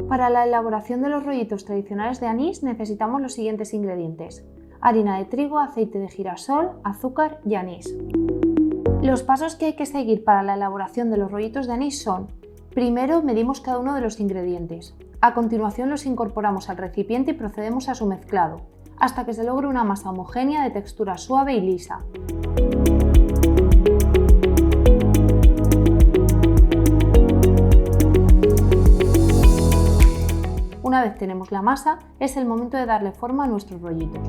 Para la elaboración de los rollitos tradicionales de anís necesitamos los siguientes ingredientes: harina de trigo, aceite de girasol, azúcar y anís. Los pasos que hay que seguir para la elaboración de los rollitos de anís son: primero medimos cada uno de los ingredientes. A continuación los incorporamos al recipiente y procedemos a su mezclado, hasta que se logre una masa homogénea de textura suave y lisa. Una vez tenemos la masa, es el momento de darle forma a nuestros rollitos.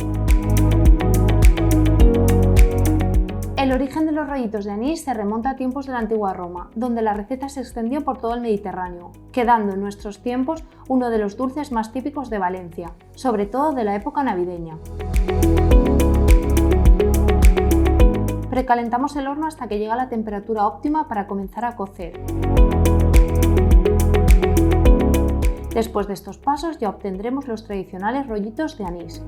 El origen de los rollitos de anís se remonta a tiempos de la antigua Roma, donde la receta se extendió por todo el Mediterráneo, quedando en nuestros tiempos uno de los dulces más típicos de Valencia, sobre todo de la época navideña. Precalentamos el horno hasta que llega a la temperatura óptima para comenzar a cocer. Después de estos pasos ya obtendremos los tradicionales rollitos de anís.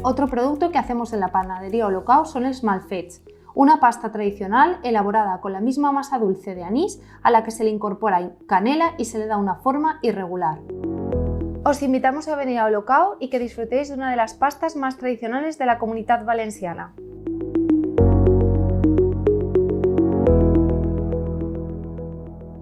Otro producto que hacemos en la panadería Olocau son els malfets, una pasta tradicional elaborada con la misma masa dulce de anís a la que se le incorpora canela y se le da una forma irregular. Os invitamos a venir a Olocau y que disfrutéis de una de las pastas más tradicionales de la Comunitat Valenciana.